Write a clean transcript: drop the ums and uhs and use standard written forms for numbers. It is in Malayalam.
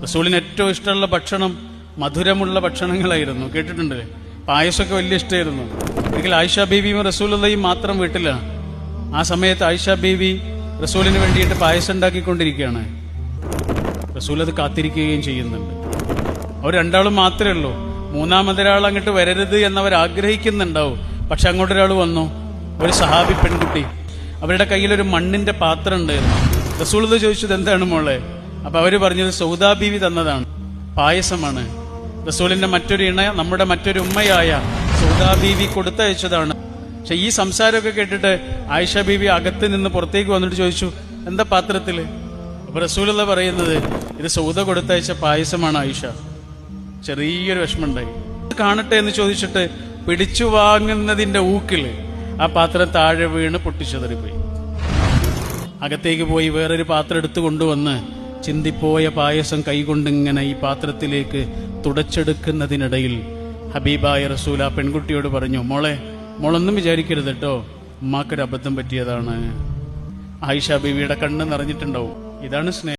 റസൂലിന് ഏറ്റവും ഇഷ്ടമുള്ള ഭക്ഷണം മധുരമുള്ള ഭക്ഷണങ്ങളായിരുന്നു. കേട്ടിട്ടുണ്ട്, പായസമൊക്കെ വലിയ ഇഷ്ടമായിരുന്നു. ഒരിക്കൽ ആയിഷ ബീവിയും റസൂലുള്ളാഹിയും മാത്രം വീട്ടിലാണ്. ആ സമയത്ത് ആയിഷ ബീവി റസൂലിന് വേണ്ടിയിട്ട് പായസം ഉണ്ടാക്കിക്കൊണ്ടിരിക്കുകയാണ്. റസൂൽ അത് കാത്തിരിക്കുകയും ചെയ്യുന്നുണ്ട്. അവർ രണ്ടാളും മാത്രമേ ഉള്ളൂ. മൂന്നാമതൊരാൾ അങ്ങോട്ട് വരരുത് എന്നവർ ആഗ്രഹിക്കുന്നുണ്ടാവും. പക്ഷെ അങ്ങോട്ടൊരാൾ വന്നു, ഒരു സഹാബി പെൺകുട്ടി. അവരുടെ കയ്യിലൊരു മണ്ണിന്റെ പാത്രം ഉണ്ടായിരുന്നു. റസൂൽ ചോദിച്ചത് എന്താണ് മോളെ? അപ്പൊ അവര് പറഞ്ഞത് സൗദാ ബീവി തന്നതാണ്, പായസമാണ്. റസൂലിന്റെ മറ്റൊരു ഇണ, നമ്മുടെ മറ്റൊരു ഉമ്മയായ സൗദാ ബീവി കൊടുത്തയച്ചതാണ്. പക്ഷെ ഈ സംസാരമൊക്കെ കേട്ടിട്ട് ആയിഷ ബീവി അകത്ത് നിന്ന് പുറത്തേക്ക് വന്നിട്ട് ചോദിച്ചു, എന്താ പാത്രത്തില്? അപ്പൊ റസൂലുള്ള പറയുന്നത്, ഇത് സൗദ കൊടുത്തയച്ച പായസമാണ് ആയിഷ. ചെറിയൊരു വിഷമമുണ്ടായി. കാണട്ടെ എന്ന് ചോദിച്ചിട്ട് പിടിച്ചു വാങ്ങുന്നതിന്റെ ഊക്കില് ആ പാത്രം താഴെ വീണ് പൊട്ടിച്ചെതറിപ്പോയി. അകത്തേക്ക് പോയി വേറൊരു പാത്രം എടുത്തു കൊണ്ടുവന്ന് ചിന്തിപ്പോയ പായസം കൈകൊണ്ടിങ്ങനെ ഈ പാത്രത്തിലേക്ക് തുടച്ചെടുക്കുന്നതിനിടയിൽ ഹബീബായ റസൂൽ ആ പെൺകുട്ടിയോട് പറഞ്ഞു, മോളൊന്നും വിചാരിക്കരുത് കേട്ടോ, ഉമ്മാക്കൊരു അബദ്ധം പറ്റിയതാണ്. ആയിഷ ബീവിയുടെ കണ്ണ് നിറഞ്ഞിട്ടുണ്ടാവും. ഇതാണ് സ്നേഹം.